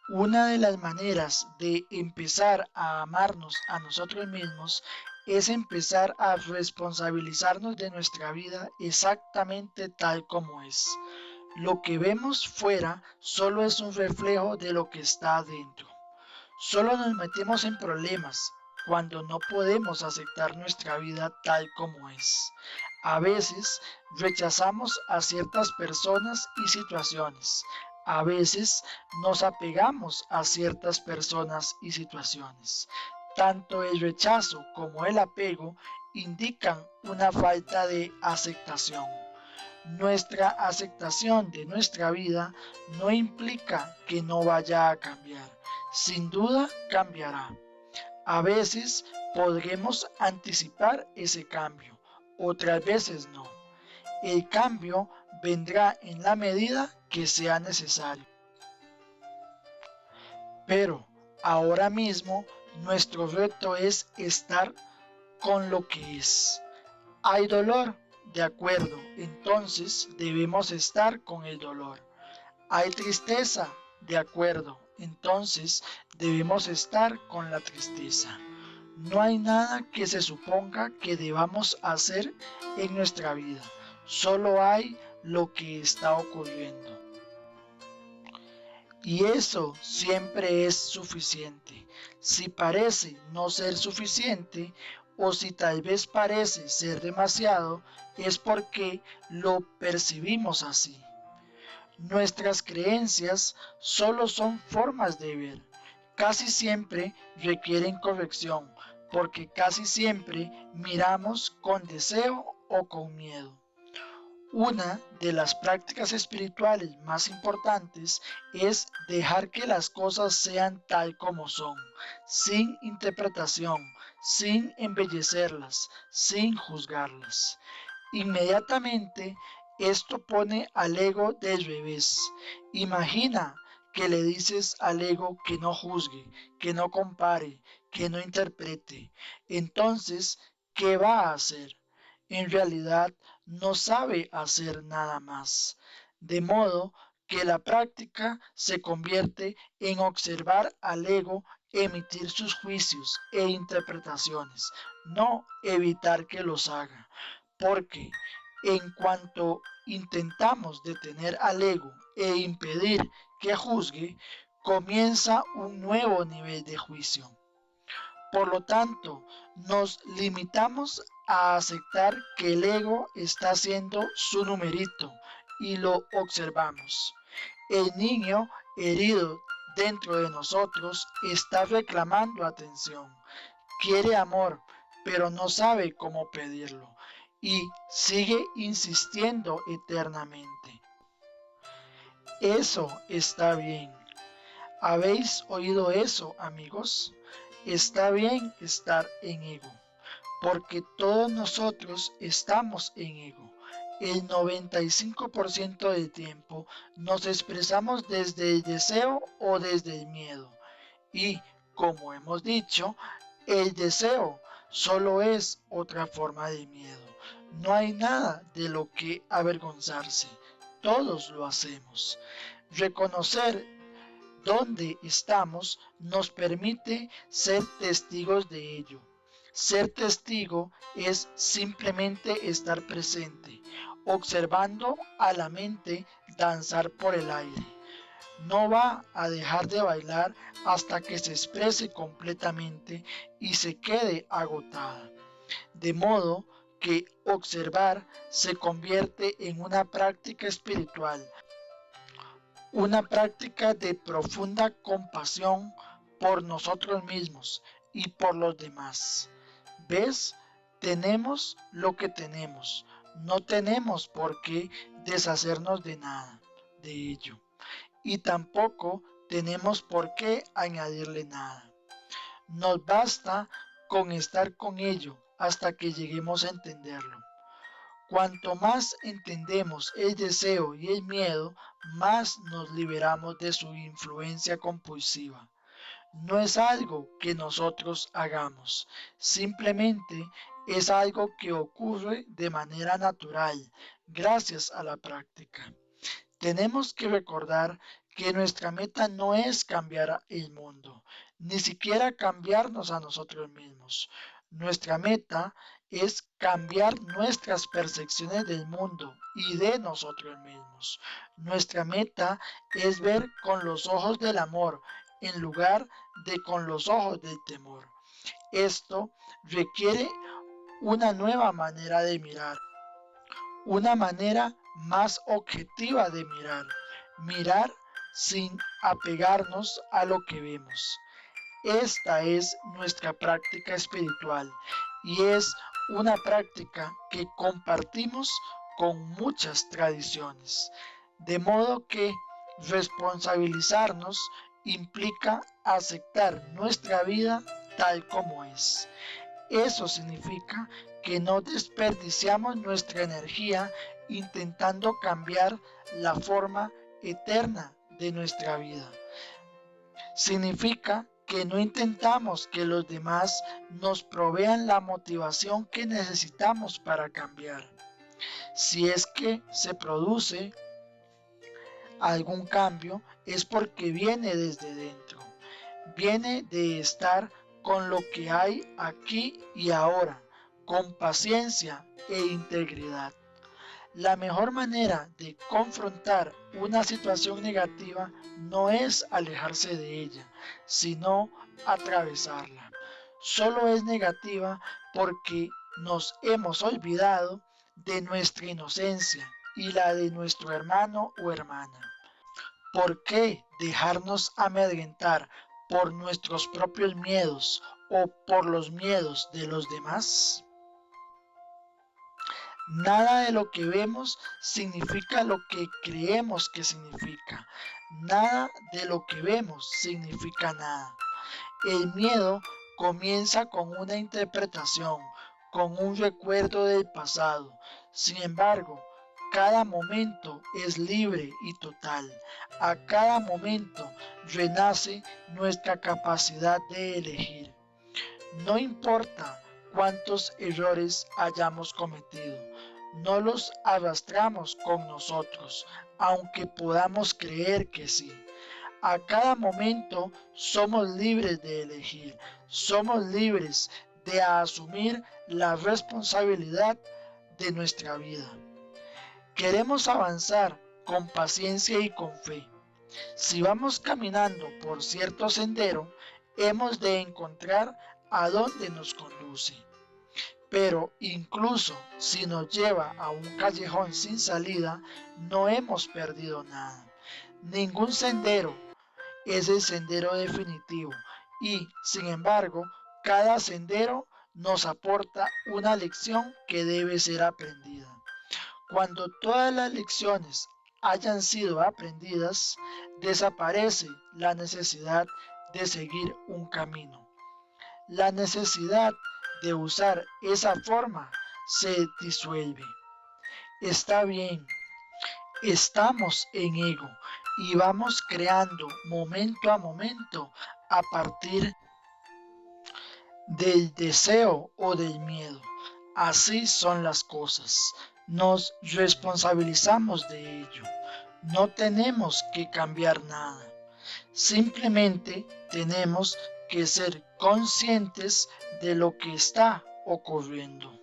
Una de las maneras de empezar a amarnos a nosotros mismos es empezar a responsabilizarnos de nuestra vida exactamente tal como es. Lo que vemos fuera solo es un reflejo de lo que está adentro. Solo nos metemos en problemas cuando no podemos aceptar nuestra vida tal como es. A veces rechazamos a ciertas personas y situaciones. A veces nos apegamos a ciertas personas y situaciones. Tanto el rechazo como el apego indican una falta de aceptación. Nuestra aceptación de nuestra vida no implica que no vaya a cambiar. Sin duda cambiará. A veces podremos anticipar ese cambio, otras veces no. El cambio vendrá en la medida que sea necesario. Pero ahora mismo nuestro reto es estar con lo que es. Hay dolor, de acuerdo, entonces debemos estar con el dolor. Hay tristeza, de acuerdo, entonces debemos estar con la tristeza. No hay nada que se suponga que debamos hacer en nuestra vida, solo hay lo que está ocurriendo. Y eso siempre es suficiente. Si parece no ser suficiente o si tal vez parece ser demasiado, es porque lo percibimos así. Nuestras creencias solo son formas de ver. Casi siempre requieren corrección porque casi siempre miramos con deseo o con miedo. Una de las prácticas espirituales más importantes es dejar que las cosas sean tal como son, sin interpretación, sin embellecerlas, sin juzgarlas. Inmediatamente esto pone al ego del revés. Imagina que le dices al ego que no juzgue, que no compare, que no interprete. Entonces, ¿qué va a hacer? En realidad no sabe hacer nada más. De modo que la práctica se convierte en observar al ego emitir sus juicios e interpretaciones, no evitar que los haga. Porque en cuanto intentamos detener al ego e impedir que juzgue, comienza un nuevo nivel de juicio. Por lo tanto, nos limitamos a aceptar que el ego está haciendo su numerito y lo observamos. El niño herido dentro de nosotros está reclamando atención, quiere amor, pero no sabe cómo pedirlo y sigue insistiendo eternamente. Eso está bien. ¿Habéis oído eso, amigos? Está bien estar en ego, porque todos nosotros estamos en ego. El 95% del tiempo nos expresamos desde el deseo o desde el miedo. Y, como hemos dicho, el deseo solo es otra forma de miedo. No hay nada de lo que avergonzarse. Todos lo hacemos. Reconocer dónde estamos nos permite ser testigos de ello. Ser testigo es simplemente estar presente, observando a la mente danzar por el aire. No va a dejar de bailar hasta que se exprese completamente y se quede agotada. De modo que observar se convierte en una práctica espiritual, una práctica de profunda compasión por nosotros mismos y por los demás. ¿Ves? Tenemos lo que tenemos. No tenemos por qué deshacernos de nada de ello. Y tampoco tenemos por qué añadirle nada. Nos basta con estar con ello hasta que lleguemos a entenderlo. Cuanto más entendemos el deseo y el miedo, más nos liberamos de su influencia compulsiva. No es algo que nosotros hagamos, simplemente es algo que ocurre de manera natural, gracias a la práctica. Tenemos que recordar que nuestra meta no es cambiar el mundo, ni siquiera cambiarnos a nosotros mismos. Nuestra meta es cambiar nuestras percepciones del mundo y de nosotros mismos. Nuestra meta es ver con los ojos del amor en lugar de con los ojos del temor. Esto requiere una nueva manera de mirar, una manera más objetiva de mirar, mirar sin apegarnos a lo que vemos. Esta es nuestra práctica espiritual y es una práctica que compartimos con muchas tradiciones. De modo que responsabilizarnos implica aceptar nuestra vida tal como es. Eso significa que no desperdiciamos nuestra energía intentando cambiar la forma eterna de nuestra vida. Significa que no intentamos que los demás nos provean la motivación que necesitamos para cambiar. Si es que se produce algún cambio, es porque viene desde dentro. Viene de estar con lo que hay aquí y ahora, con paciencia e integridad. La mejor manera de confrontar una situación negativa no es alejarse de ella, sino atravesarla. Solo es negativa porque nos hemos olvidado de nuestra inocencia y la de nuestro hermano o hermana. ¿Por qué dejarnos amedrentar por nuestros propios miedos o por los miedos de los demás? Nada de lo que vemos significa lo que creemos que significa. Nada de lo que vemos significa nada. El miedo comienza con una interpretación, con un recuerdo del pasado. Sin embargo, cada momento es libre y total. A cada momento renace nuestra capacidad de elegir. No importa cuántos errores hayamos cometido, no los arrastramos con nosotros, aunque podamos creer que sí. A cada momento somos libres de elegir, somos libres de asumir la responsabilidad de nuestra vida. Queremos avanzar con paciencia y con fe. Si vamos caminando por cierto sendero, hemos de encontrar a dónde nos conduce. Pero incluso si nos lleva a un callejón sin salida, no hemos perdido nada. Ningún sendero es el sendero definitivo y, sin embargo, cada sendero nos aporta una lección que debe ser aprendida. Cuando todas las lecciones hayan sido aprendidas, desaparece la necesidad de seguir un camino. La necesidad de usar esa forma se disuelve. Está bien, estamos en ego y vamos creando momento a momento a partir del deseo o del miedo. Así son las cosas. Nos responsabilizamos de ello. No tenemos que cambiar nada. Simplemente tenemos que ser conscientes de lo que está ocurriendo.